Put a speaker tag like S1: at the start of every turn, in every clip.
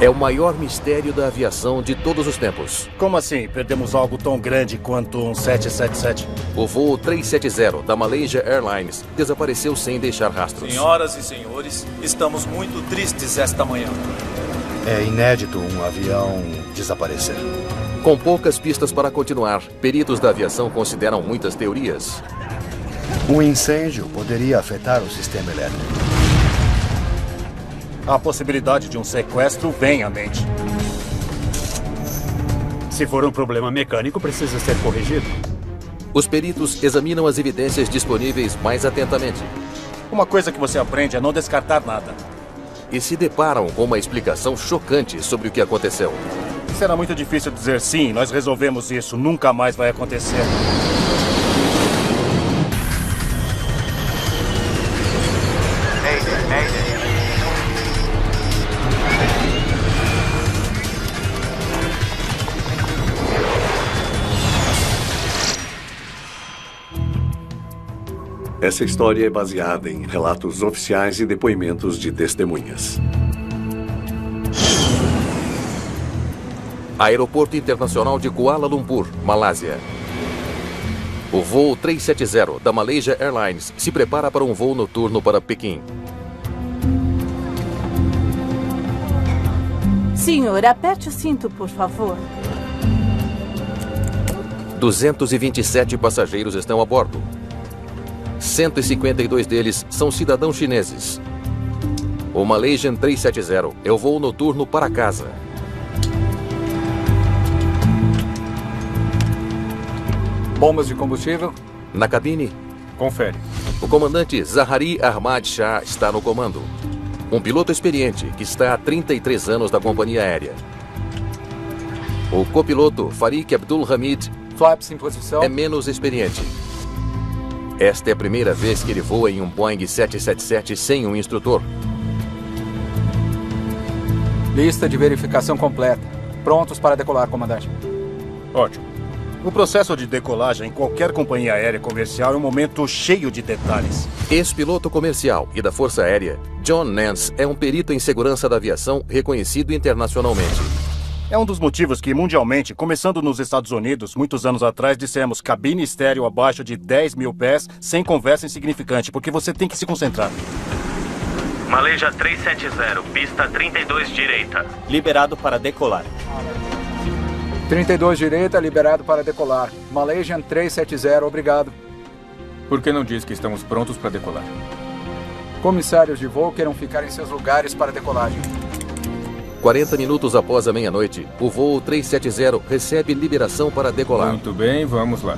S1: É o maior mistério da aviação de todos os tempos.
S2: Como assim? Perdemos algo tão grande quanto um 777?
S1: O voo 370 da Malaysia Airlines desapareceu sem deixar rastros.
S3: Senhoras e senhores, estamos muito tristes esta manhã.
S4: É inédito um avião desaparecer.
S1: Com poucas pistas para continuar, peritos da aviação consideram muitas teorias.
S4: Um incêndio poderia afetar o sistema elétrico.
S2: A possibilidade de um sequestro vem à mente.
S5: Se for um problema mecânico, precisa ser corrigido.
S1: Os peritos examinam as evidências disponíveis mais atentamente.
S2: Uma coisa que você aprende é não descartar nada.
S1: E se deparam com uma explicação chocante sobre o que aconteceu.
S2: Será muito difícil dizer sim, nós resolvemos isso, nunca mais vai acontecer.
S6: Essa história é baseada em relatos oficiais e depoimentos de testemunhas.
S1: Aeroporto Internacional de Kuala Lumpur, Malásia. O voo 370 da Malaysia Airlines se prepara para um voo noturno para Pequim.
S7: Senhor, aperte o cinto, por favor.
S1: 227 passageiros estão a bordo. 152 deles são cidadãos chineses. O Malaysian 370 é o voo noturno para casa.
S8: Bombas de combustível?
S1: Na cabine,
S8: Confere.
S1: o comandante Zahari Ahmad Shah está no comando. Um piloto experiente que está há 33 anos da companhia aérea. O copiloto Farik Abdul Hamid
S8: Flaps em posição.
S1: é menos experiente. Esta é a primeira vez que ele voa em um Boeing 777 sem um instrutor.
S8: Lista de verificação completa. Prontos para decolar, comandante.
S2: Ótimo. O processo de decolagem em qualquer companhia aérea comercial é um momento cheio de detalhes.
S1: Ex-piloto comercial e da Força Aérea, John Nance é um perito em segurança da aviação reconhecido internacionalmente.
S2: É um dos motivos que, mundialmente, começando nos Estados Unidos, muitos anos atrás, dissemos cabine estéreo abaixo de 10 mil pés, sem conversa insignificante, porque você tem que se concentrar.
S9: Malaysia 370, pista 32 direita.
S3: Liberado para decolar.
S8: 32 direita, liberado para decolar. Malaysian 370, obrigado.
S5: Por que não diz que estamos prontos para decolar?
S8: Comissários de voo queiram ficar em seus lugares para decolagem.
S1: 40 minutos após a meia-noite, o voo 370 recebe liberação para decolar.
S5: Muito bem, vamos lá.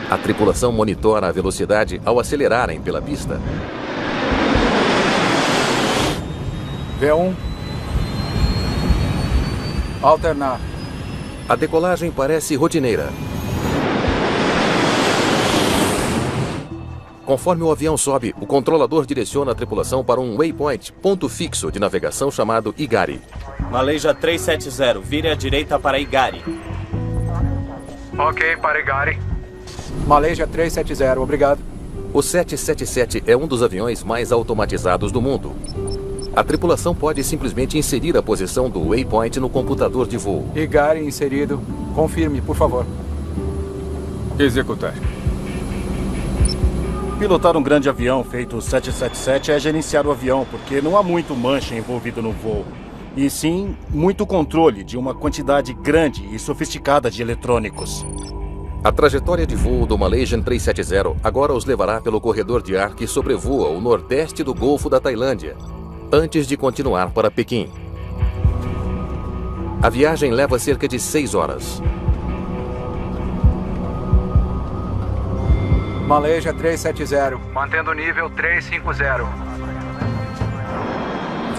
S1: A tripulação monitora a velocidade ao acelerarem pela pista.
S8: V1. Alternar.
S1: A decolagem parece rotineira. Conforme o avião sobe, o controlador direciona a tripulação para um waypoint, ponto fixo de navegação chamado Igari.
S3: Malaysia 370, vire à direita para Igari.
S8: Ok, para Igari. Malaysia 370, obrigado.
S1: O 777 é um dos aviões mais automatizados do mundo. A tripulação pode simplesmente inserir a posição do waypoint no computador de voo.
S8: Igari inserido. Confirme, por favor.
S5: Executar.
S2: Pilotar um grande avião feito 777 é gerenciar o avião, porque não há muito mancha envolvido no voo. E sim, muito controle de uma quantidade grande e sofisticada de eletrônicos.
S1: A trajetória de voo do Malaysian 370 agora os levará pelo corredor de ar que sobrevoa o nordeste do Golfo da Tailândia, antes de continuar para Pequim. A viagem leva cerca de 6 horas.
S8: Malaysia 370, mantendo o nível 350.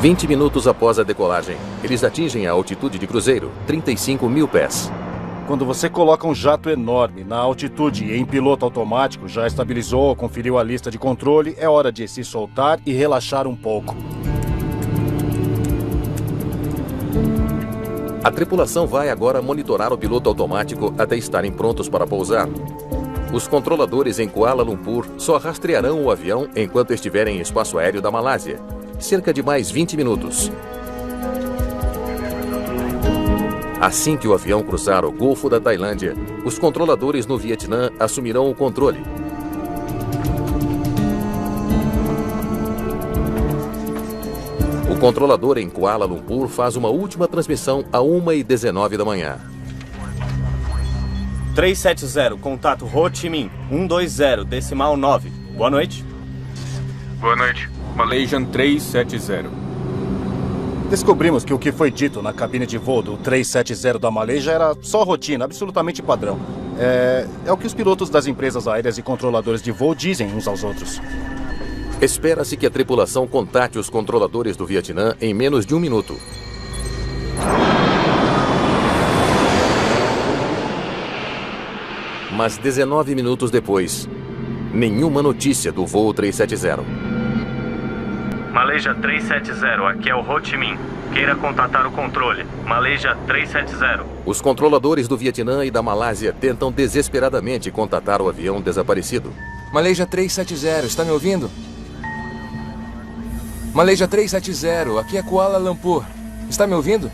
S1: 20 minutos após a decolagem, eles atingem a altitude de cruzeiro, 35 mil pés.
S2: Quando você coloca um jato enorme na altitude e em piloto automático, já estabilizou, conferiu a lista de controle, é hora de se soltar e relaxar um pouco.
S1: A tripulação vai agora monitorar o piloto automático até estarem prontos para pousar. Os controladores em Kuala Lumpur só rastrearão o avião enquanto estiver em espaço aéreo da Malásia. cerca de mais 20 minutos. Assim que o avião cruzar o Golfo da Tailândia, os controladores no Vietnã assumirão o controle. O controlador em Kuala Lumpur faz uma última transmissão a 1h19 da manhã.
S3: 370, contato Ho Chi Minh, 120, decimal 9. Boa noite.
S5: Boa noite. Malaysian 370.
S2: Descobrimos que o que foi dito na cabine de voo do 370 da Malaysia era só rotina, absolutamente padrão. É o que os pilotos das empresas aéreas e controladores de voo dizem uns aos outros.
S1: Espera-se que a tripulação contate os controladores do Vietnã em menos de 1 minuto. Mas 19 minutos depois, nenhuma notícia do voo 370.
S9: Malaysia 370, aqui é o Ho Chi Minh. Queira contatar o controle. Malaysia 370.
S1: Os controladores do Vietnã e da Malásia tentam desesperadamente contatar o avião desaparecido.
S10: Malaysia 370, está me ouvindo? Malaysia 370, aqui é Kuala Lumpur. Está me ouvindo?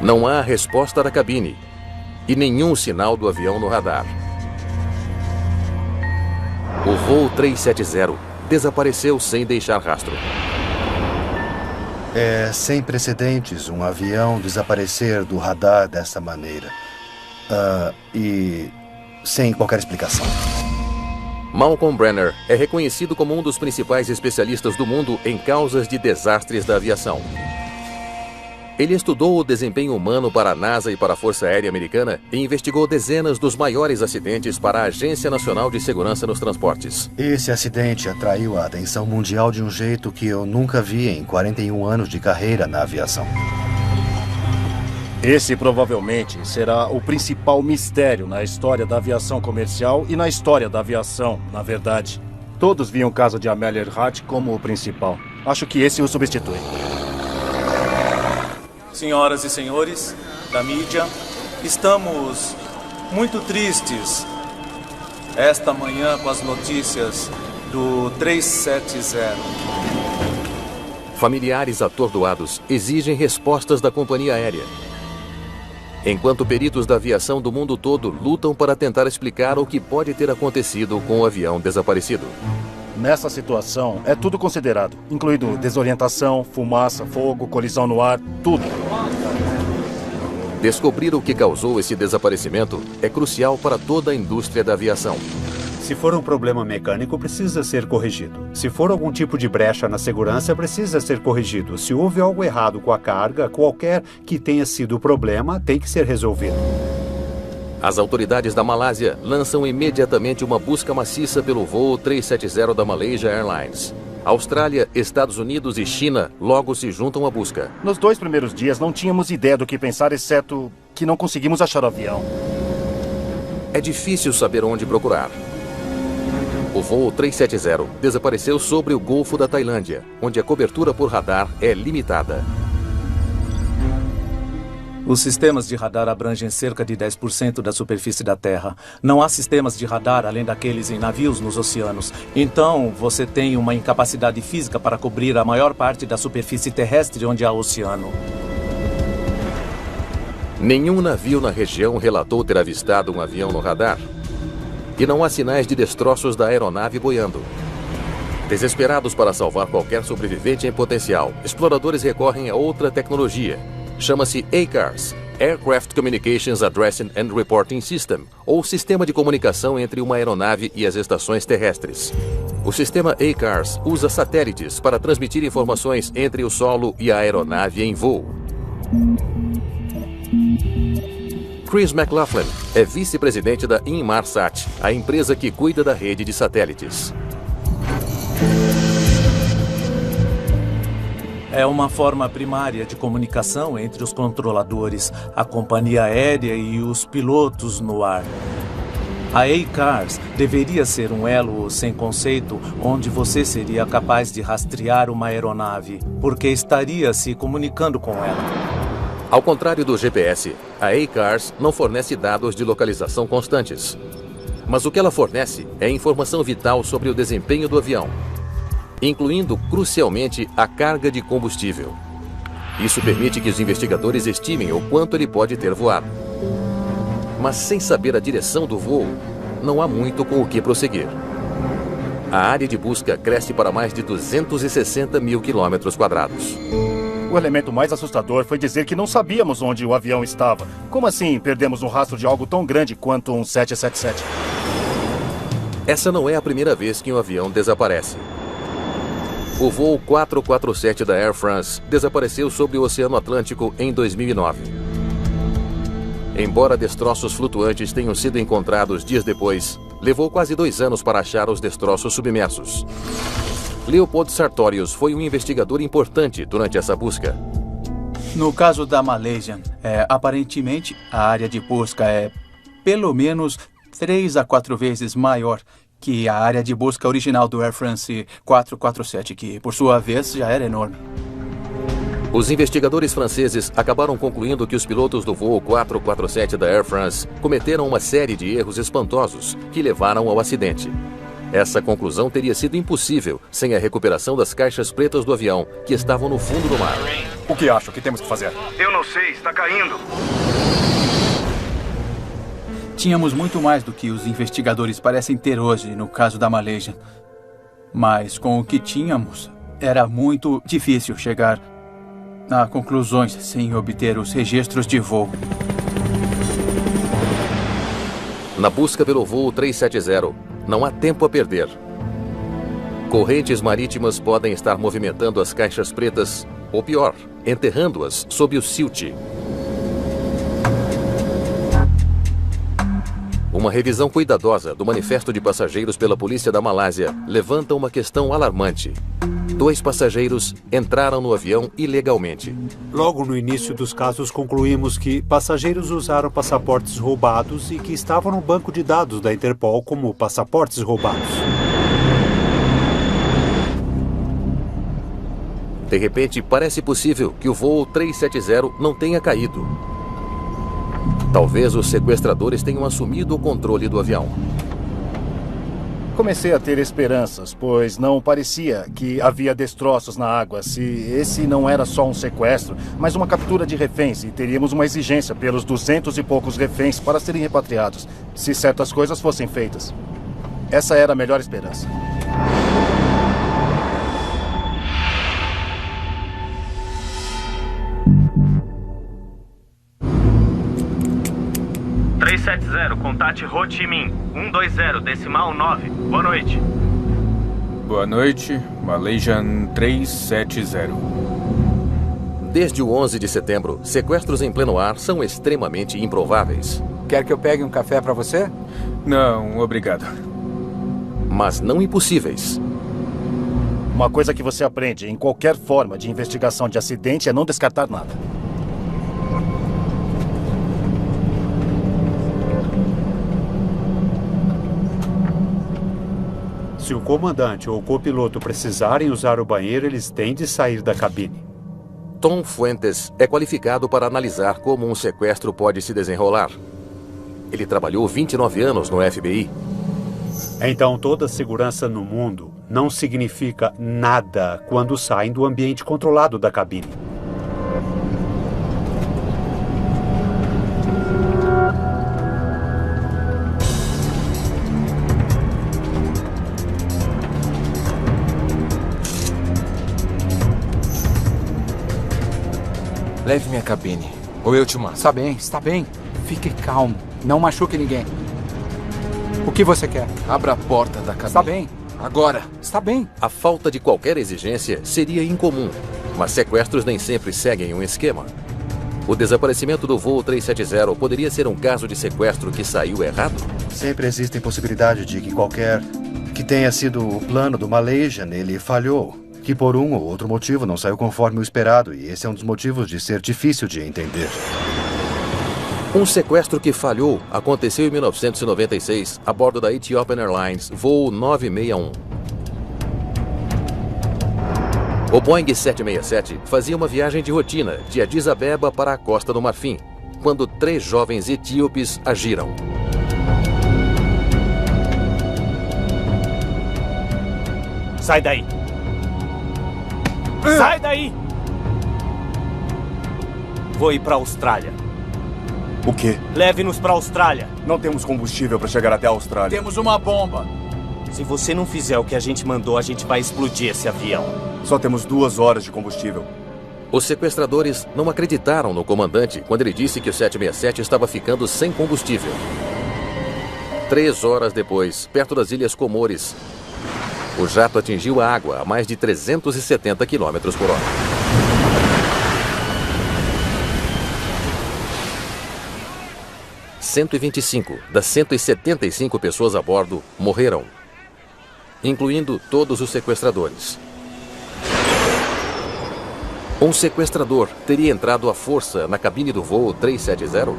S1: Não há resposta da cabine e nenhum sinal do avião no radar. O voo 370 desapareceu sem deixar rastro.
S4: É sem precedentes um avião desaparecer do radar dessa maneira. E sem qualquer explicação.
S1: Malcolm Brenner é reconhecido como um dos principais especialistas do mundo em causas de desastres da aviação. Ele estudou o desempenho humano para a NASA e para a Força Aérea Americana e investigou dezenas dos maiores acidentes para a Agência Nacional de Segurança nos Transportes.
S4: Esse acidente atraiu a atenção mundial de um jeito que eu nunca vi em 41 anos de carreira na aviação.
S2: Esse provavelmente será o principal mistério na história da aviação comercial e na história da aviação, na verdade. Todos viam o caso de Amelia Earhart como o principal. Acho que esse o substitui.
S11: Senhoras e senhores da mídia, estamos muito tristes esta manhã com as notícias do 370.
S1: Familiares atordoados exigem respostas da companhia aérea. Enquanto peritos da aviação do mundo todo lutam para tentar explicar o que pode ter acontecido com o avião desaparecido.
S2: Nessa situação, é tudo considerado, incluindo desorientação, fumaça, fogo, colisão no ar, tudo.
S1: Descobrir o que causou esse desaparecimento é crucial para toda a indústria da aviação.
S5: Se for um problema mecânico, precisa ser corrigido. Se for algum tipo de brecha na segurança, precisa ser corrigido. Se houve algo errado com a carga, qualquer que tenha sido o problema, tem que ser resolvido.
S1: As autoridades da Malásia lançam imediatamente uma busca maciça pelo voo 370 da Malaysia Airlines. Austrália, Estados Unidos e China logo se juntam à busca.
S2: Nos 2 primeiros dias não tínhamos ideia do que pensar, exceto que não conseguimos achar o avião.
S1: É difícil saber onde procurar. O voo 370 desapareceu sobre o Golfo da Tailândia, onde a cobertura por radar é limitada.
S11: Os sistemas de radar abrangem cerca de 10% da superfície da Terra. Não há sistemas de radar além daqueles em navios nos oceanos. Então, você tem uma incapacidade física para cobrir a maior parte da superfície terrestre onde há oceano.
S1: Nenhum navio na região relatou ter avistado um avião no radar. E não há sinais de destroços da aeronave boiando. Desesperados para salvar qualquer sobrevivente em potencial, exploradores recorrem a outra tecnologia. Chama-se ACARS, Aircraft Communications Addressing and Reporting System, ou Sistema de Comunicação entre uma aeronave e as estações terrestres. O sistema ACARS usa satélites para transmitir informações entre o solo e a aeronave em voo. Chris McLaughlin é vice-presidente da Inmarsat, a empresa que cuida da rede de satélites.
S11: É uma forma primária de comunicação entre os controladores, a companhia aérea e os pilotos no ar. A ACARS deveria ser um elo sem conceito onde você seria capaz de rastrear uma aeronave, porque estaria se comunicando com ela.
S1: Ao contrário do GPS, a ACARS não fornece dados de localização constantes. Mas o que ela fornece é informação vital sobre o desempenho do avião. incluindo crucialmente a carga de combustível. Isso permite que os investigadores estimem o quanto ele pode ter voado. Mas sem saber a direção do voo, não há muito com o que prosseguir. A área de busca cresce para mais de 260 mil quilômetros quadrados.
S2: O elemento mais assustador foi dizer que não sabíamos onde o avião estava. Como assim perdemos um rastro de algo tão grande quanto um 777?
S1: Essa não é a primeira vez que um avião desaparece. O voo 447 da Air France desapareceu sobre o Oceano Atlântico em 2009. Embora destroços flutuantes tenham sido encontrados dias depois, levou quase 2 anos para achar os destroços submersos. Leopold Sartorius foi um investigador importante durante essa busca.
S8: No caso da Malaysian, aparentemente a área de busca é pelo menos 3 a 4 vezes maior que a área de busca original do Air France 447, que por sua vez já era enorme.
S1: Os investigadores franceses acabaram concluindo que os pilotos do voo 447 da Air France cometeram uma série de erros espantosos que levaram ao acidente. Essa conclusão teria sido impossível sem a recuperação das caixas pretas do avião, que estavam no fundo do mar.
S12: O que acha que temos que fazer?
S13: Eu não sei, está caindo.
S8: Tínhamos muito mais do que os investigadores parecem ter hoje no caso da Malaysian. Mas com o que tínhamos, era muito difícil chegar a conclusões sem obter os registros de voo.
S1: Na busca pelo voo 370, não há tempo a perder. Correntes marítimas podem estar movimentando as caixas pretas, ou pior, enterrando-as sob o silt. Uma revisão cuidadosa do manifesto de passageiros pela polícia da Malásia levanta uma questão alarmante. 2 passageiros entraram no avião ilegalmente.
S5: Logo no início dos casos, concluímos que passageiros usaram passaportes roubados e que estavam no banco de dados da Interpol como passaportes roubados.
S1: De repente, parece possível que o voo 370 não tenha caído. Talvez os sequestradores tenham assumido o controle do avião.
S2: Comecei a ter esperanças, pois não parecia que havia destroços na água. Se esse não era só um sequestro, mas uma captura de reféns, e teríamos uma exigência pelos 200 e poucos reféns para serem repatriados, se certas coisas fossem feitas. Essa era a melhor esperança.
S9: Contate Ho Chi Minh 120, decimal 9. Boa noite.
S12: Boa noite, Malaysian 370.
S1: Desde o 11 de setembro, sequestros em pleno ar são extremamente improváveis.
S8: Quer que eu pegue um café para você?
S12: Não, obrigado.
S1: Mas não impossíveis.
S2: Uma coisa que você aprende em qualquer forma de investigação de acidente é não descartar nada.
S5: Se o comandante ou o copiloto precisarem usar o banheiro, eles têm de sair da cabine.
S1: Tom Fuentes é qualificado para analisar como um sequestro pode se desenrolar. Ele trabalhou 29 anos no FBI.
S5: Então, toda segurança no mundo não significa nada quando saem do ambiente controlado da cabine.
S10: Leve-me à cabine, ou eu te mato.
S8: Está bem, está bem. Fique calmo. Não machuque ninguém. O que você quer?
S10: Abra a porta da cabine.
S8: Está bem.
S10: Agora.
S8: Está bem.
S1: A falta de qualquer exigência seria incomum, mas sequestros nem sempre seguem um esquema. O desaparecimento do voo 370 poderia ser um caso de sequestro que saiu errado?
S4: Sempre existe possibilidade de que tenha sido o plano do Malaysian, ele falhou. Que por um ou outro motivo não saiu conforme o esperado, e esse é um dos motivos de ser difícil de entender.
S1: Um sequestro que falhou aconteceu em 1996 a bordo da Ethiopian Airlines, voo 961. O Boeing 767 fazia uma viagem de rotina de Addis Abeba para a Costa do Marfim, quando 3 jovens etíopes agiram.
S2: Sai daí!
S3: Sai daí! Vou ir pra Austrália.
S2: O quê?
S3: Leve-nos pra Austrália.
S2: Não temos combustível para chegar até a Austrália.
S8: Temos uma bomba.
S3: Se você não fizer o que a gente mandou, a gente vai explodir esse avião.
S2: Só temos 2 horas de combustível.
S1: Os sequestradores não acreditaram no comandante quando ele disse que o 767 estava ficando sem combustível. 3 horas depois, perto das Ilhas Comores, o jato atingiu a água a mais de 370 km por hora. (125 das 175 pessoas a bordo morreram, incluindo todos os sequestradores. Um sequestrador teria entrado à força na cabine do voo 370?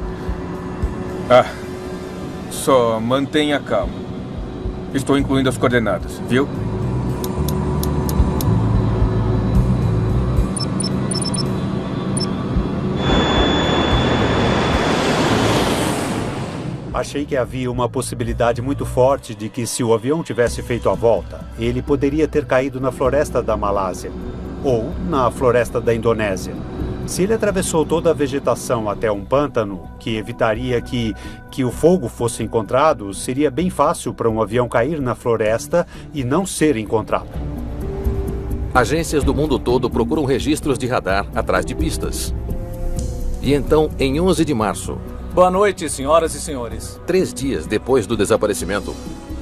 S12: Só mantenha calma. Estou incluindo as coordenadas, viu?
S5: Achei que havia uma possibilidade muito forte de que, se o avião tivesse feito a volta, ele poderia ter caído na floresta da Malásia ou na floresta da Indonésia. Se ele atravessou toda a vegetação até um pântano, que evitaria que o fogo fosse encontrado, seria bem fácil para um avião cair na floresta e não ser encontrado.
S1: Agências do mundo todo procuram registros de radar atrás de pistas. E então, em 11 de março...
S11: Boa noite, senhoras e senhores.
S1: 3 dias depois do desaparecimento,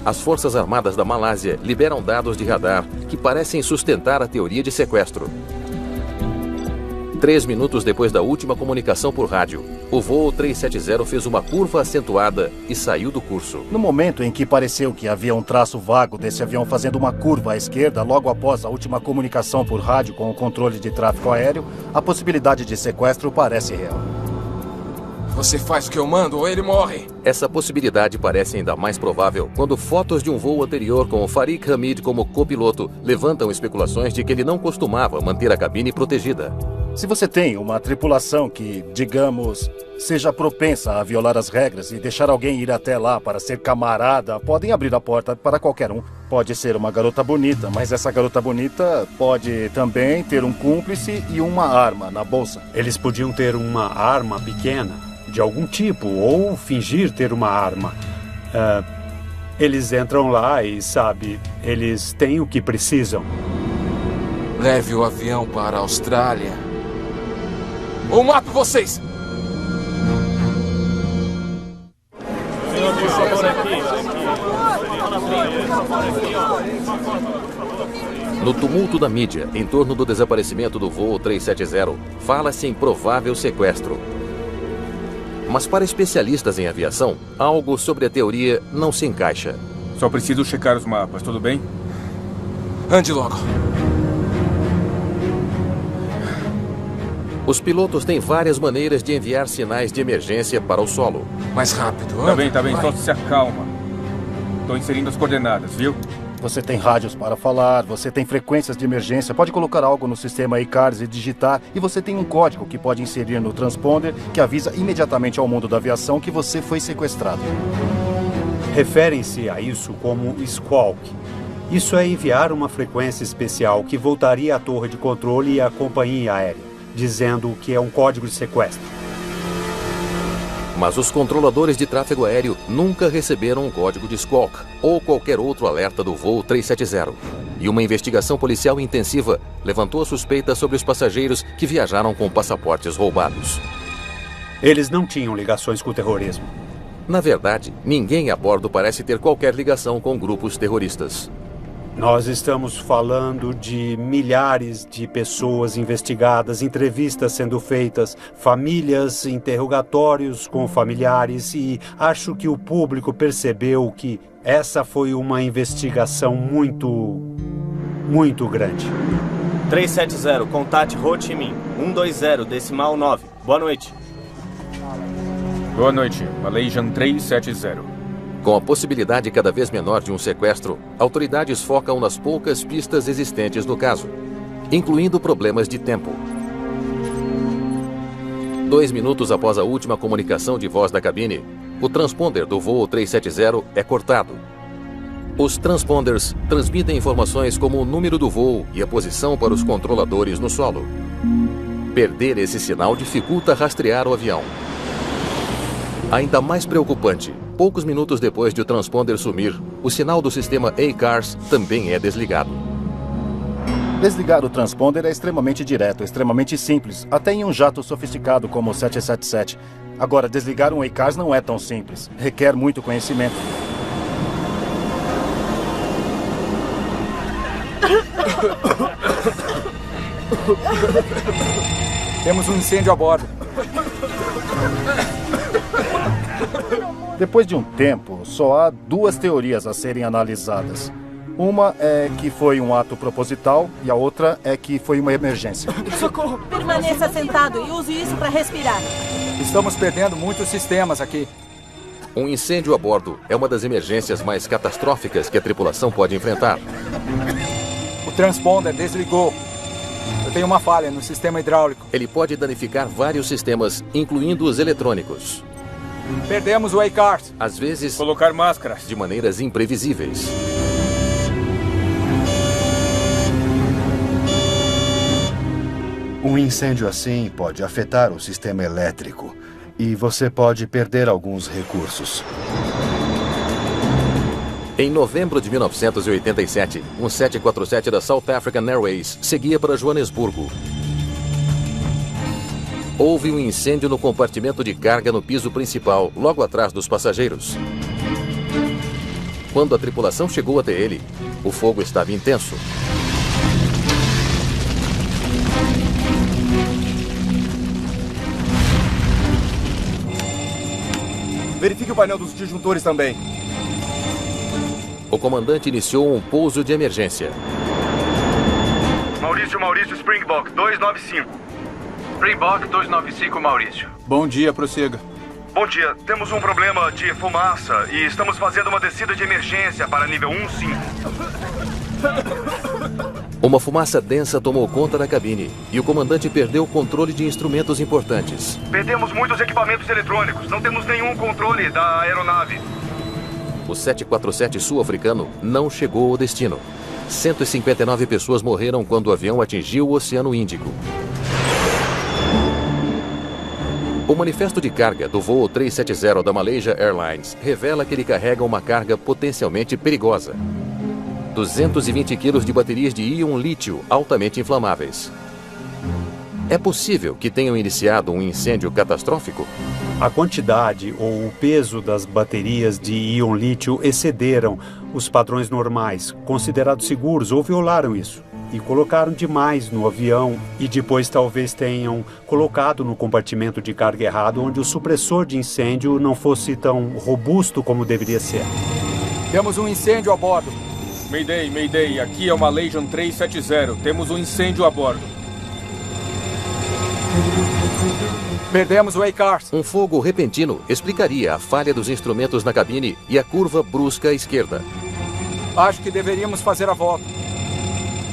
S1: as Forças Armadas da Malásia liberam dados de radar que parecem sustentar a teoria de sequestro. 3 minutos depois da última comunicação por rádio, o voo 370 fez uma curva acentuada e saiu do curso.
S2: No momento em que pareceu que havia um traço vago desse avião fazendo uma curva à esquerda, logo após a última comunicação por rádio com o controle de tráfego aéreo, a possibilidade de sequestro parece real.
S10: Você faz o que eu mando ou ele morre.
S1: Essa possibilidade parece ainda mais provável quando fotos de um voo anterior com o Farid Hamid como copiloto levantam especulações de que ele não costumava manter a cabine protegida.
S2: Se você tem uma tripulação que, digamos, seja propensa a violar as regras e deixar alguém ir até lá para ser camarada, podem abrir a porta para qualquer um. Pode ser uma garota bonita, mas essa garota bonita pode também ter um cúmplice e uma arma na bolsa.
S5: Eles podiam ter uma arma pequena, de algum tipo, ou fingir ter uma arma. Eles entram lá e, sabe, eles têm o que precisam.
S10: Leve o avião para a Austrália. Ou mato vocês!
S1: No tumulto da mídia em torno do desaparecimento do voo 370, fala-se em provável sequestro. Mas para especialistas em aviação, algo sobre a teoria não se encaixa.
S12: Só preciso checar os mapas, tudo bem?
S10: Ande logo.
S1: Os pilotos têm várias maneiras de enviar sinais de emergência para o solo.
S10: Mais rápido.
S12: Tá bem, só se acalma. Estou inserindo as coordenadas, viu?
S2: Você tem rádios para falar, você tem frequências de emergência, pode colocar algo no sistema iCars e digitar, e você tem um código que pode inserir no transponder que avisa imediatamente ao mundo da aviação que você foi sequestrado.
S5: Referem-se a isso como squawk. Isso é enviar uma frequência especial que voltaria à torre de controle e à companhia aérea, dizendo que é um código de sequestro.
S1: Mas os controladores de tráfego aéreo nunca receberam um código de squawk ou qualquer outro alerta do voo 370. E uma investigação policial intensiva levantou a suspeita sobre os passageiros que viajaram com passaportes roubados.
S5: Eles não tinham ligações com o terrorismo.
S1: Na verdade, ninguém a bordo parece ter qualquer ligação com grupos terroristas.
S5: Nós estamos falando de milhares de pessoas investigadas, entrevistas sendo feitas, famílias, interrogatórios com familiares, e acho que o público percebeu que essa foi uma investigação muito grande.
S3: 370, contate Ho Chi Minh, 120, decimal 9. Boa noite.
S12: Boa noite, Malaysian 370.
S1: Com a possibilidade cada vez menor de um sequestro, autoridades focam nas poucas pistas existentes no caso, incluindo problemas de tempo. 2 minutos após a última comunicação de voz da cabine, o transponder do voo 370 é cortado. Os transponders transmitem informações como o número do voo e a posição para os controladores no solo. Perder esse sinal dificulta rastrear o avião. Ainda mais preocupante, poucos minutos depois de o transponder sumir, o sinal do sistema ACARS também é desligado.
S2: Desligar o transponder é extremamente direto, extremamente simples, até em um jato sofisticado como o 777. Agora, desligar um ACARS não é tão simples. Requer muito conhecimento.
S14: Temos um incêndio a bordo.
S2: Depois de um tempo, só há duas teorias a serem analisadas. Uma é que foi um ato proposital e a outra é que foi uma emergência.
S7: Socorro! Permaneça sentado e use isso para respirar.
S14: Estamos perdendo muitos sistemas aqui.
S1: Um incêndio a bordo é uma das emergências mais catastróficas que a tripulação pode enfrentar.
S14: O transponder desligou. Eu tenho uma falha no sistema hidráulico.
S1: Ele pode danificar vários sistemas, incluindo os eletrônicos.
S14: Perdemos o ACARS.
S1: Às vezes,
S12: colocar máscaras.
S1: De maneiras imprevisíveis.
S4: Um incêndio assim pode afetar o sistema elétrico e você pode perder alguns recursos.
S1: Em novembro de 1987, um 747 da South African Airways seguia para Joanesburgo. Houve um incêndio no compartimento de carga no piso principal, logo atrás dos passageiros. Quando a tripulação chegou até ele, o fogo estava intenso.
S15: Verifique o painel dos disjuntores também.
S1: O comandante iniciou um pouso de emergência.
S13: Maurício, Springbok 295.
S16: Springbok 295, Maurício.
S14: Bom dia, prossiga.
S13: Bom dia, temos um problema de fumaça e estamos fazendo uma descida de emergência para nível 15.
S1: Uma fumaça densa tomou conta da cabine e o comandante perdeu o controle de instrumentos importantes.
S13: Perdemos muitos equipamentos eletrônicos, não temos nenhum controle da aeronave.
S1: O 747 sul-africano não chegou ao destino. 159 pessoas morreram quando o avião atingiu o Oceano Índico. O manifesto de carga do voo 370 da Malaysia Airlines revela que ele carrega uma carga potencialmente perigosa. 220 quilos de baterias de íon lítio altamente inflamáveis. É possível que tenham iniciado um incêndio catastrófico?
S5: A quantidade ou o peso das baterias de íon lítio excederam os padrões normais, considerados seguros, ou violaram isso. E colocaram demais no avião e depois talvez tenham colocado no compartimento de carga errado, onde o supressor de incêndio não fosse tão robusto como deveria ser.
S14: Temos um incêndio a bordo.
S12: Mayday, aqui é o Malaysian 370. Temos um incêndio a bordo.
S14: Perdemos o ACARS.
S1: Um fogo repentino explicaria a falha dos instrumentos na cabine e a curva brusca à esquerda.
S14: Acho que deveríamos fazer a volta.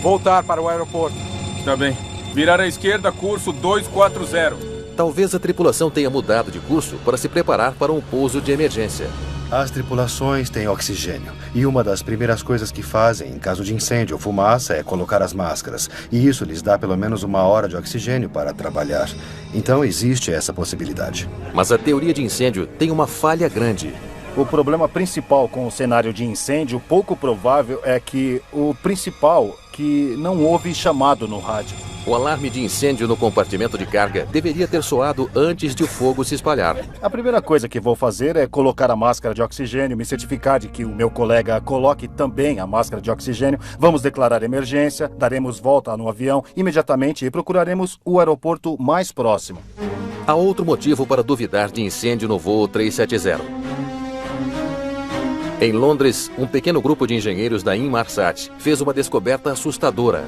S14: Voltar para o aeroporto.
S12: Está bem. Virar à esquerda, curso 240.
S1: Talvez a tripulação tenha mudado de curso para se preparar para um pouso de emergência.
S4: As tripulações têm oxigênio, e uma das primeiras coisas que fazem em caso de incêndio ou fumaça é colocar as máscaras, e isso lhes dá pelo menos 1 hora de oxigênio para trabalhar. Então existe essa possibilidade.
S1: Mas a teoria de incêndio tem uma falha grande.
S2: O problema principal com o cenário de incêndio, pouco provável, é que não houve chamado no rádio.
S1: O alarme de incêndio no compartimento de carga deveria ter soado antes de o fogo se espalhar.
S2: A primeira coisa que vou fazer é colocar a máscara de oxigênio, me certificar de que o meu colega coloque também a máscara de oxigênio. Vamos declarar emergência, daremos volta no avião imediatamente e procuraremos o aeroporto mais próximo.
S1: Há outro motivo para duvidar de incêndio no voo 370. Em Londres, um pequeno grupo de engenheiros da Inmarsat fez uma descoberta assustadora.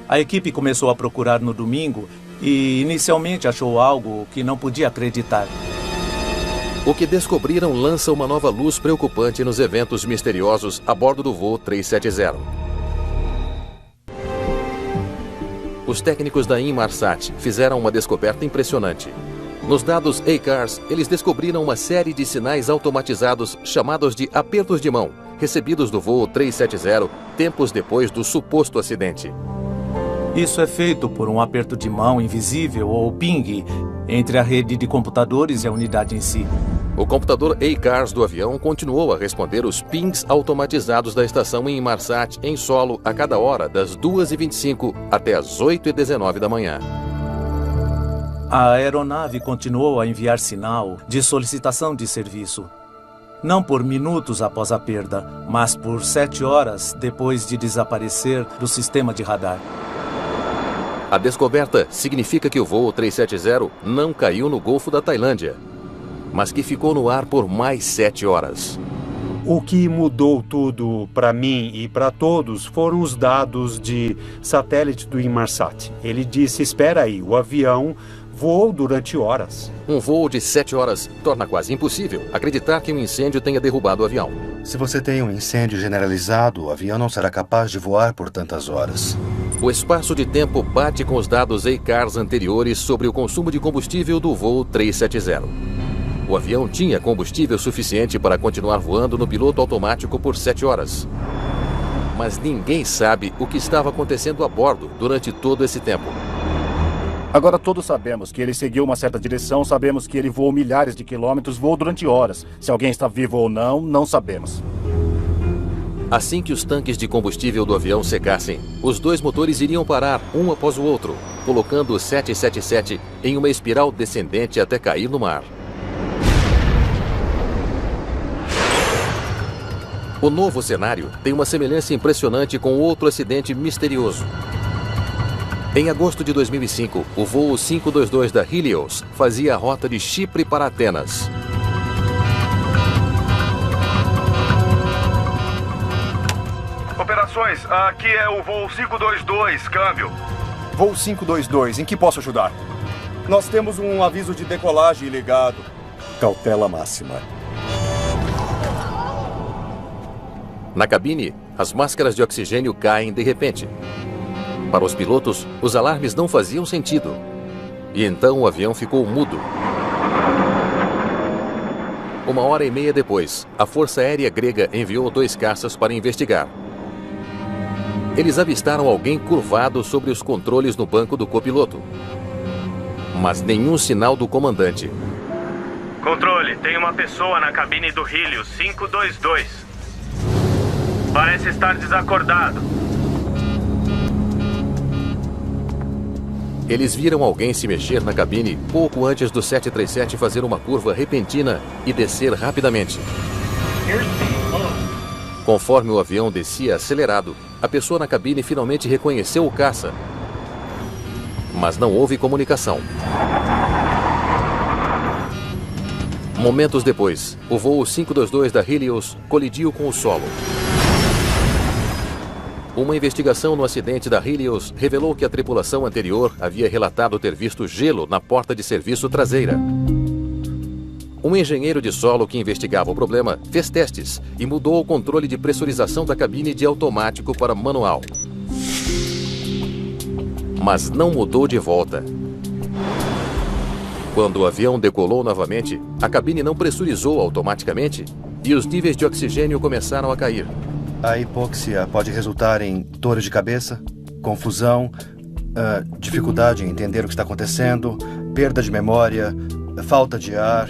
S11: A equipe começou a procurar no domingo e inicialmente achou algo que não podia acreditar.
S1: O que descobriram lança uma nova luz preocupante nos eventos misteriosos a bordo do voo 370. Os técnicos da Inmarsat fizeram uma descoberta impressionante. Nos dados ACARS, eles descobriram uma série de sinais automatizados chamados de apertos de mão, recebidos do voo 370 tempos depois do suposto acidente.
S11: Isso é feito por um aperto de mão invisível ou ping entre a rede de computadores e a unidade em si.
S1: O computador ACARS do avião continuou a responder os pings automatizados da estação em Inmarsat em solo a cada hora das 2h25 até as 8h19 da manhã.
S11: A aeronave continuou a enviar sinal de solicitação de serviço. Não por minutos após a perda, mas por 7 horas depois de desaparecer do sistema de radar.
S1: A descoberta significa que o voo 370 não caiu no Golfo da Tailândia, mas que ficou no ar por mais 7 horas.
S5: O que mudou tudo para mim e para todos foram os dados de satélite do Inmarsat. Ele disse, espera aí, o avião voou durante horas.
S1: Um voo de 7 horas torna quase impossível acreditar que um incêndio tenha derrubado o avião.
S4: Se você tem um incêndio generalizado, o avião não será capaz de voar por tantas horas.
S1: O espaço de tempo bate com os dados ACARS anteriores sobre o consumo de combustível do voo 370. O avião tinha combustível suficiente para continuar voando no piloto automático por 7 horas. Mas ninguém sabe o que estava acontecendo a bordo durante todo esse tempo.
S2: Agora todos sabemos que ele seguiu uma certa direção, sabemos que ele voou milhares de quilômetros, voou durante horas. Se alguém está vivo ou não, não sabemos.
S1: Assim que os tanques de combustível do avião secassem, os 2 motores iriam parar um após o outro, colocando o 777 em uma espiral descendente até cair no mar. O novo cenário tem uma semelhança impressionante com outro acidente misterioso. Em agosto de 2005, o voo 522 da Helios fazia a rota de Chipre para Atenas.
S13: Operações, aqui é o voo 522, câmbio.
S15: Voo 522, em que posso ajudar? Nós temos um aviso de decolagem ligado.
S6: Cautela máxima.
S1: Na cabine, as máscaras de oxigênio caem de repente. Para os pilotos, os alarmes não faziam sentido. E então o avião ficou mudo. 1h30 depois, a Força Aérea Grega enviou 2 caças para investigar. Eles avistaram alguém curvado sobre os controles no banco do copiloto. Mas nenhum sinal do comandante.
S9: Controle, tem uma pessoa na cabine do Helios 522. Parece estar desacordado.
S1: Eles viram alguém se mexer na cabine pouco antes do 737 fazer uma curva repentina e descer rapidamente. Conforme o avião descia acelerado, a pessoa na cabine finalmente reconheceu o caça. Mas não houve comunicação. Momentos depois, o voo 522 da Helios colidiu com o solo. Uma investigação no acidente da Helios revelou que a tripulação anterior havia relatado ter visto gelo na porta de serviço traseira. Um engenheiro de solo que investigava o problema fez testes e mudou o controle de pressurização da cabine de automático para manual. Mas não mudou de volta. Quando o avião decolou novamente, a cabine não pressurizou automaticamente e os níveis de oxigênio começaram a cair.
S4: A hipóxia pode resultar em dores de cabeça, confusão, dificuldade em entender o que está acontecendo, perda de memória, falta de ar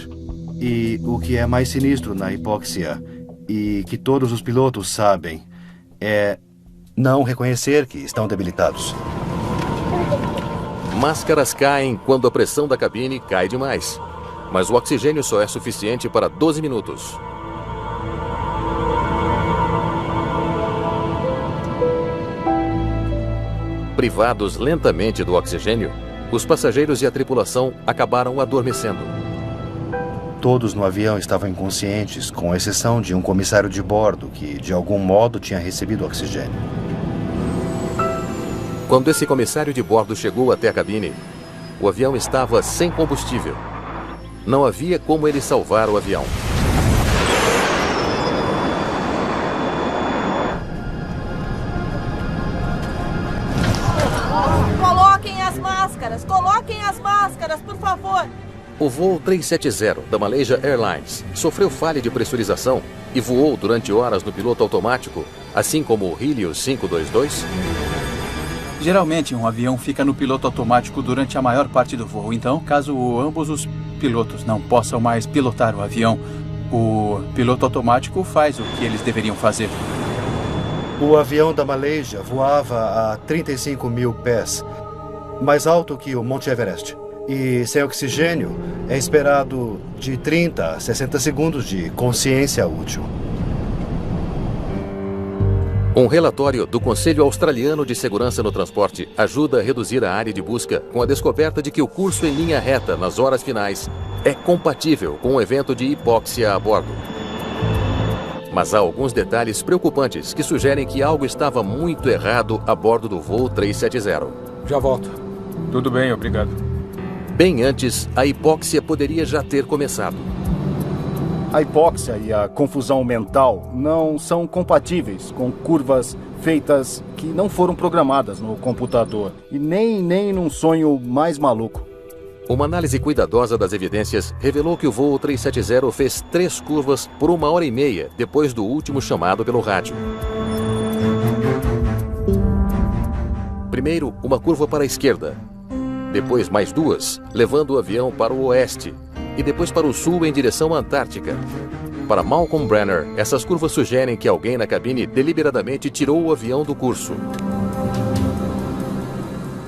S4: e o que é mais sinistro na hipóxia e que todos os pilotos sabem é não reconhecer que estão debilitados.
S1: Máscaras caem quando a pressão da cabine cai demais, mas o oxigênio só é suficiente para 12 minutos. Privados lentamente do oxigênio, os passageiros e a tripulação acabaram adormecendo.
S4: Todos no avião estavam inconscientes, com exceção de um comissário de bordo que, de algum modo, tinha recebido oxigênio.
S1: Quando esse comissário de bordo chegou até a cabine, o avião estava sem combustível. Não havia como ele salvar o avião.
S7: Coloquem as máscaras, por favor.
S1: O voo 370 da Malaysia Airlines sofreu falha de pressurização e voou durante horas no piloto automático, assim como o Helios 522?
S8: Geralmente, um avião fica no piloto automático durante a maior parte do voo. Então, caso ambos os pilotos não possam mais pilotar o avião, o piloto automático faz o que eles deveriam fazer.
S4: O avião da Malaysia voava a 35 mil pés, mais alto que o Monte Everest. E sem oxigênio, é esperado de 30 a 60 segundos de consciência útil.
S1: Um relatório do Conselho Australiano de Segurança no Transporte ajuda a reduzir a área de busca com a descoberta de que o curso em linha reta nas horas finais é compatível com um evento de hipóxia a bordo. Mas há alguns detalhes preocupantes que sugerem que algo estava muito errado a bordo do voo 370.
S14: Já volto.
S12: Tudo bem, obrigado.
S1: Bem antes, a hipóxia poderia já ter começado.
S2: A hipóxia e a confusão mental não são compatíveis com curvas feitas que não foram programadas no computador e nem num sonho mais maluco.
S1: Uma análise cuidadosa das evidências revelou que o voo 370 fez 3 curvas por 1h30 depois do último chamado pelo rádio. Primeiro, uma curva para a esquerda. Depois, mais 2, levando o avião para o oeste. E depois para o sul em direção à Antártica. Para Malcolm Brenner, essas curvas sugerem que alguém na cabine deliberadamente tirou o avião do curso.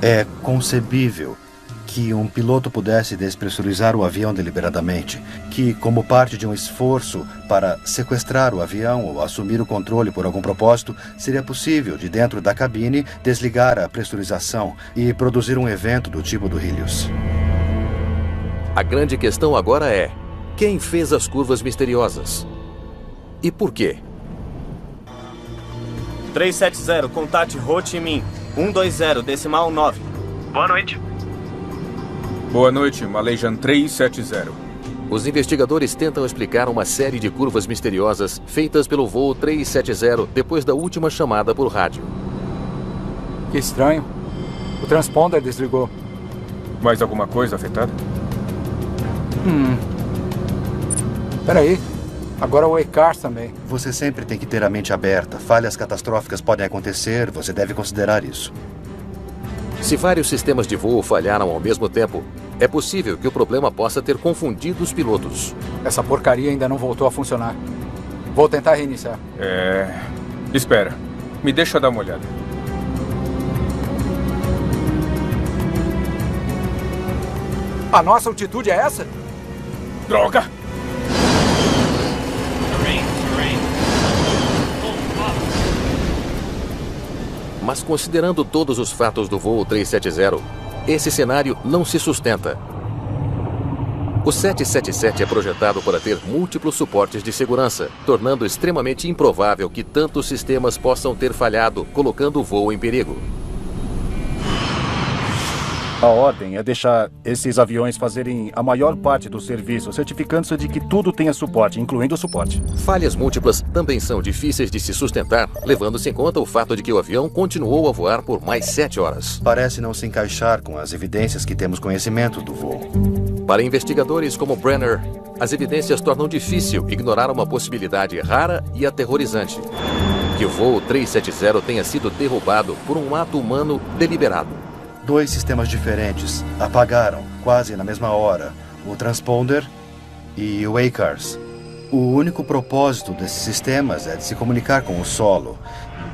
S4: É concebível que um piloto pudesse despressurizar o avião deliberadamente, que, como parte de um esforço para sequestrar o avião ou assumir o controle por algum propósito, seria possível, de dentro da cabine, desligar a pressurização e produzir um evento do tipo do Helios.
S1: A grande questão agora é: quem fez as curvas misteriosas? E por quê?
S3: 370, contate Ho Chi Minh, 120, decimal 9.
S16: Boa noite.
S12: Boa noite, Malaysian 370.
S1: Os investigadores tentam explicar uma série de curvas misteriosas feitas pelo voo 370 depois da última chamada por rádio.
S14: Que estranho. O transponder desligou.
S12: Mais alguma coisa afetada?
S14: Peraí. Agora o ECARS também.
S4: Você sempre tem que ter a mente aberta. Falhas catastróficas podem acontecer, você deve considerar isso.
S1: Se vários sistemas de voo falharam ao mesmo tempo, é possível que o problema possa ter confundido os pilotos.
S14: Essa porcaria ainda não voltou a funcionar. Vou tentar reiniciar.
S12: Espera. Me deixa dar uma olhada.
S14: A nossa altitude é essa?
S12: Droga!
S1: Mas considerando todos os fatos do voo 370, esse cenário não se sustenta. O 777 é projetado para ter múltiplos suportes de segurança, tornando extremamente improvável que tantos sistemas possam ter falhado, colocando o voo em perigo.
S2: A ordem é deixar esses aviões fazerem a maior parte do serviço, certificando-se de que tudo tenha suporte, incluindo o suporte.
S1: Falhas múltiplas também são difíceis de se sustentar, levando-se em conta o fato de que o avião continuou a voar por mais 7 horas.
S4: Parece não se encaixar com as evidências que temos conhecimento do voo.
S1: Para investigadores como Brenner, as evidências tornam difícil ignorar uma possibilidade rara e aterrorizante: que o voo 370 tenha sido derrubado por um ato humano deliberado.
S4: 2 sistemas diferentes apagaram, quase na mesma hora, o transponder e o ECARS. O único propósito desses sistemas é de se comunicar com o solo,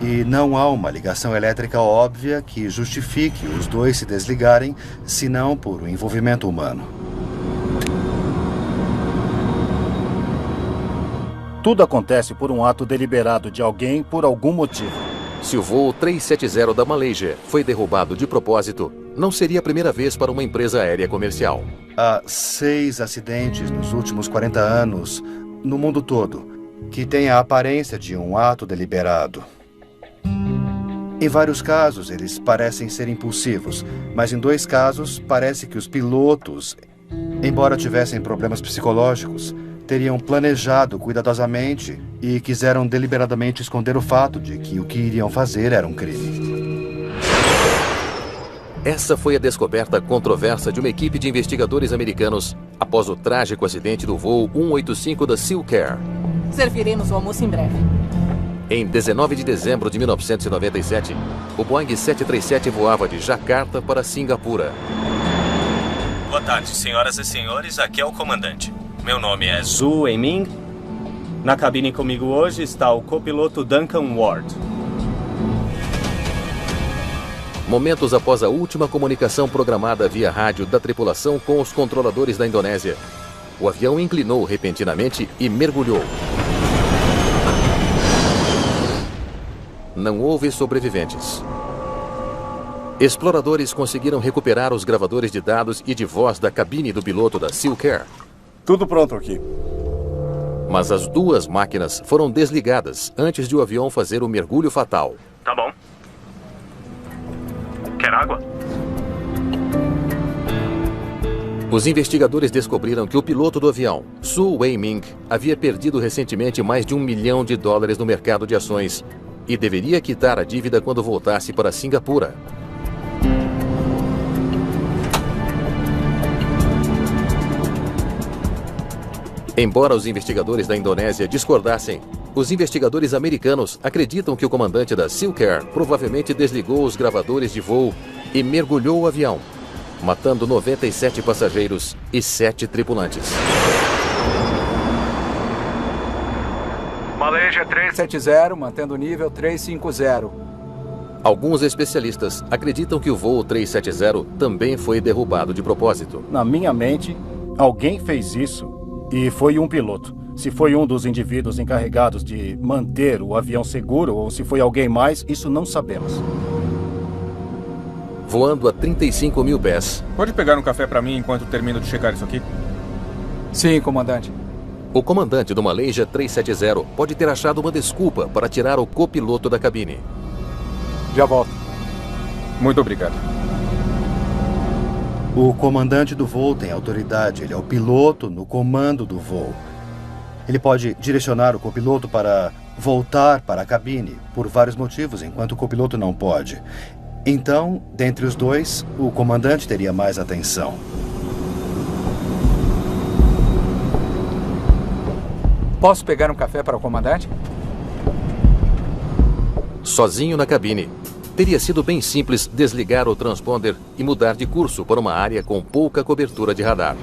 S4: e não há uma ligação elétrica óbvia que justifique os 2 se desligarem, senão por um envolvimento humano.
S2: Tudo acontece por um ato deliberado de alguém por algum motivo.
S1: Se o voo 370 da Malaysia foi derrubado de propósito, não seria a primeira vez para uma empresa aérea comercial.
S4: Há 6 acidentes nos últimos 40 anos, no mundo todo, que têm a aparência de um ato deliberado. Em vários casos, eles parecem ser impulsivos, mas em 2 casos, parece que os pilotos, embora tivessem problemas psicológicos, teriam planejado cuidadosamente e quiseram deliberadamente esconder o fato de que o que iriam fazer era um crime.
S1: Essa foi a descoberta controversa de uma equipe de investigadores americanos após o trágico acidente do voo 185 da SeaCare.
S7: Serviremos o almoço em breve.
S1: Em 19 de dezembro de 1997, o Boeing 737 voava de Jakarta para Singapura.
S3: Boa tarde, senhoras e senhores. Aqui é o comandante. Meu nome é Zhu Weiming. Na cabine comigo hoje está o copiloto Duncan Ward.
S1: Momentos após a última comunicação programada via rádio da tripulação com os controladores da Indonésia, o avião inclinou repentinamente e mergulhou. Não houve sobreviventes. Exploradores conseguiram recuperar os gravadores de dados e de voz da cabine do piloto da SeaCare.
S15: Tudo pronto aqui.
S1: Mas as duas máquinas foram desligadas antes de o avião fazer o mergulho fatal.
S9: Tá bom. Quer água?
S1: Os investigadores descobriram que o piloto do avião, Zhu Weiming, havia perdido recentemente mais de $1 milhão no mercado de ações e deveria quitar a dívida quando voltasse para Singapura. Embora os investigadores da Indonésia discordassem, os investigadores americanos acreditam que o comandante da SeaCare provavelmente desligou os gravadores de voo e mergulhou o avião, matando 97 passageiros e 7 tripulantes.
S14: Malaysia 370, mantendo o nível 350.
S1: Alguns especialistas acreditam que o voo 370 também foi derrubado de propósito.
S2: Na minha mente, alguém fez isso e foi um piloto. Se foi um dos indivíduos encarregados de manter o avião seguro ou se foi alguém mais, isso não sabemos.
S1: Voando a 35 mil pés.
S12: Pode pegar um café para mim enquanto termino de checar isso aqui?
S14: Sim, comandante.
S1: O comandante do Malaysia 370 pode ter achado uma desculpa para tirar o copiloto da cabine.
S14: Já volto.
S12: Muito obrigado.
S4: O comandante do voo tem autoridade. Ele é o piloto no comando do voo. Ele pode direcionar o copiloto para voltar para a cabine por vários motivos, enquanto o copiloto não pode. Então, dentre os dois, o comandante teria mais atenção.
S14: Posso pegar um café para o comandante?
S1: Sozinho na cabine, teria sido bem simples desligar o transponder e mudar de curso para uma área com pouca cobertura de radar.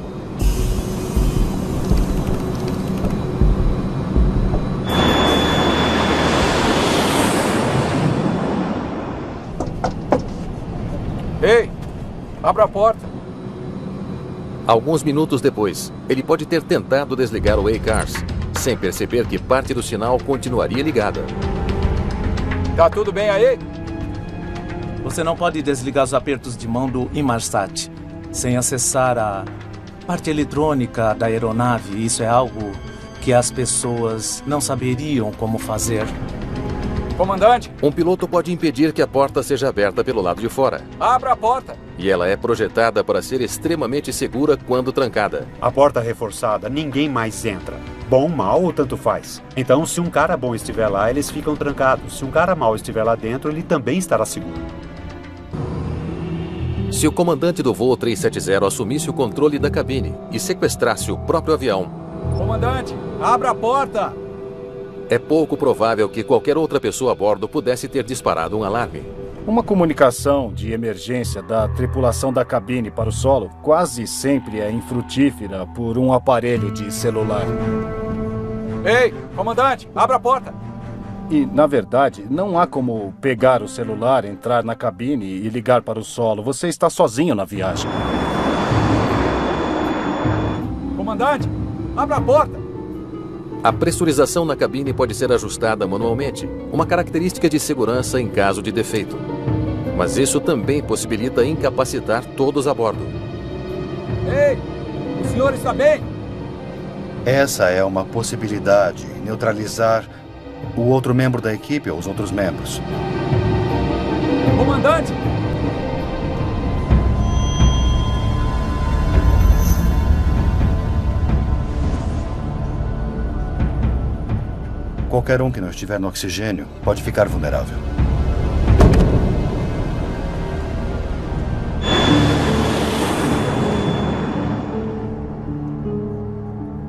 S14: Ei, abra a porta.
S1: Alguns minutos depois, ele pode ter tentado desligar o ACARS, sem perceber que parte do sinal continuaria ligada.
S14: Tá tudo bem aí?
S11: Você não pode desligar os apertos de mão do Inmarsat sem acessar a parte eletrônica da aeronave. Isso é algo que as pessoas não saberiam como fazer.
S14: Comandante!
S1: Um piloto pode impedir que a porta seja aberta pelo lado de fora.
S14: Abra a porta!
S1: E ela é projetada para ser extremamente segura quando trancada.
S5: A porta reforçada, ninguém mais entra. Bom, mal ou tanto faz. Então, se um cara bom estiver lá, eles ficam trancados. Se um cara mau estiver lá dentro, ele também estará seguro.
S1: Se o comandante do voo 370 assumisse o controle da cabine e sequestrasse o próprio avião...
S14: Comandante, abra a porta!
S1: É pouco provável que qualquer outra pessoa a bordo pudesse ter disparado um alarme.
S2: Uma comunicação de emergência da tripulação da cabine para o solo quase sempre é infrutífera por um aparelho de celular.
S14: Ei, comandante, abra a porta!
S2: E, na verdade, não há como pegar o celular, entrar na cabine e ligar para o solo. Você está sozinho na viagem.
S14: Comandante, abra a porta!
S1: A pressurização na cabine pode ser ajustada manualmente, uma característica de segurança em caso de defeito. Mas isso também possibilita incapacitar todos a bordo.
S14: Ei, o senhor está bem?
S4: Essa é uma possibilidade, neutralizar o outro membro da equipe ou os outros membros.
S14: Comandante!
S4: Qualquer um que não estiver no oxigênio pode ficar vulnerável.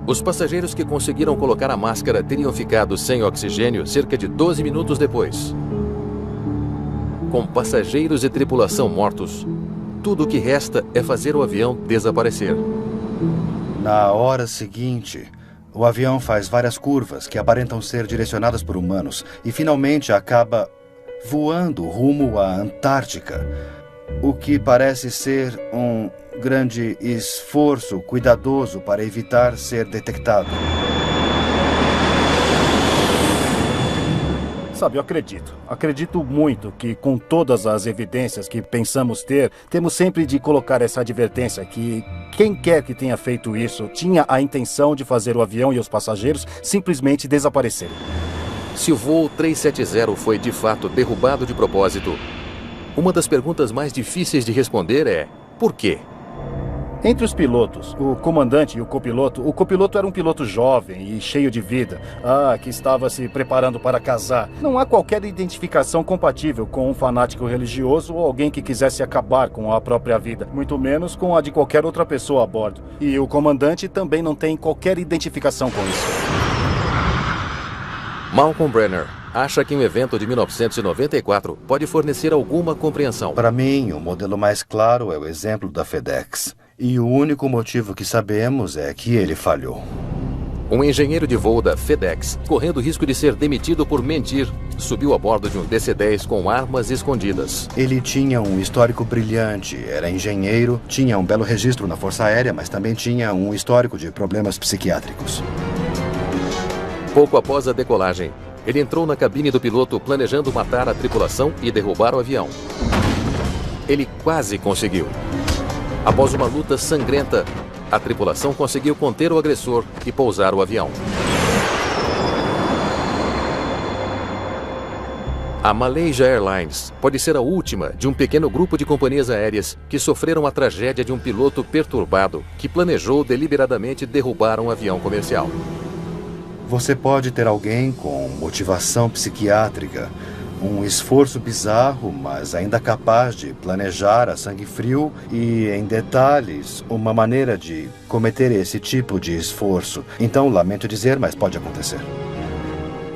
S1: Os passageiros que conseguiram colocar a máscara teriam ficado sem oxigênio cerca de 12 minutos depois. Com passageiros e tripulação mortos, tudo o que resta é fazer o avião desaparecer.
S4: Na hora seguinte, o avião faz várias curvas que aparentam ser direcionadas por humanos e finalmente acaba voando rumo à Antártica, o que parece ser um grande esforço cuidadoso para evitar ser detectado.
S2: Sabe, eu acredito muito que com todas as evidências que pensamos ter, temos sempre de colocar essa advertência que quem quer que tenha feito isso tinha a intenção de fazer o avião e os passageiros simplesmente desaparecerem.
S1: Se o voo 370 foi de fato derrubado de propósito, uma das perguntas mais difíceis de responder é: por quê?
S2: Entre os pilotos, o comandante e o copiloto era um piloto jovem e cheio de vida, que estava se preparando para casar. Não há qualquer identificação compatível com um fanático religioso ou alguém que quisesse acabar com a própria vida, muito menos com a de qualquer outra pessoa a bordo. E o comandante também não tem qualquer identificação com isso.
S1: Malcolm Brenner acha que um evento de 1994 pode fornecer alguma compreensão.
S4: Para mim, o modelo mais claro é o exemplo da FedEx. E o único motivo que sabemos é que ele falhou.
S1: Um engenheiro de voo da FedEx, correndo risco de ser demitido por mentir, subiu a bordo de um DC-10 com armas escondidas.
S4: Ele tinha um histórico brilhante, era engenheiro, tinha um belo registro na Força Aérea, mas também tinha um histórico de problemas psiquiátricos.
S1: Pouco após a decolagem, ele entrou na cabine do piloto planejando matar a tripulação e derrubar o avião. Ele quase conseguiu. Após uma luta sangrenta, a tripulação conseguiu conter o agressor e pousar o avião. A Malaysia Airlines pode ser a última de um pequeno grupo de companhias aéreas que sofreram a tragédia de um piloto perturbado que planejou deliberadamente derrubar um avião comercial.
S4: Você pode ter alguém com motivação psiquiátrica, um esforço bizarro, mas ainda capaz de planejar a sangue frio e, em detalhes, uma maneira de cometer esse tipo de esforço. Então, lamento dizer, mas pode acontecer.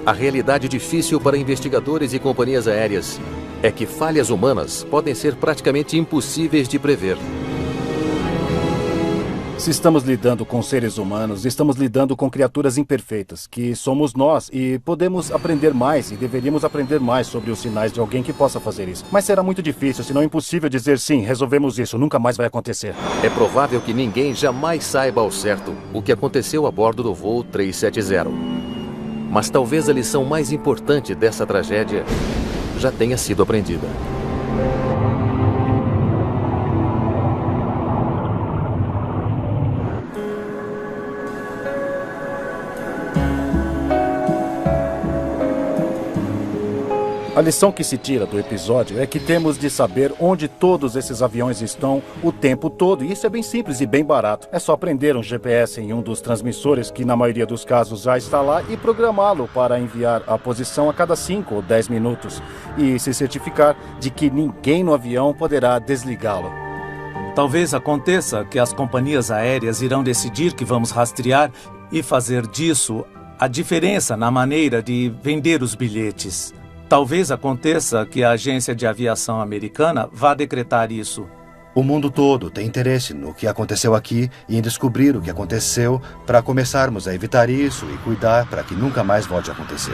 S1: A realidade difícil para investigadores e companhias aéreas é que falhas humanas podem ser praticamente impossíveis de prever.
S2: Se estamos lidando com seres humanos, estamos lidando com criaturas imperfeitas, que somos nós, e podemos aprender mais e deveríamos aprender mais sobre os sinais de alguém que possa fazer isso. Mas será muito difícil, se não impossível dizer sim, resolvemos isso, nunca mais vai acontecer.
S1: É provável que ninguém jamais saiba ao certo o que aconteceu a bordo do voo 370. Mas talvez a lição mais importante dessa tragédia já tenha sido aprendida.
S2: A lição que se tira do episódio é que temos de saber onde todos esses aviões estão o tempo todo. E isso é bem simples e bem barato. É só prender um GPS em um dos transmissores, que na maioria dos casos já está lá, e programá-lo para enviar a posição a cada 5 ou 10 minutos. E se certificar de que ninguém no avião poderá desligá-lo.
S11: Talvez aconteça que as companhias aéreas irão decidir que vamos rastrear e fazer disso a diferença na maneira de vender os bilhetes. Talvez aconteça que a agência de aviação americana vá decretar isso.
S4: O mundo todo tem interesse no que aconteceu aqui e em descobrir o que aconteceu para começarmos a evitar isso e cuidar para que nunca mais volte a acontecer.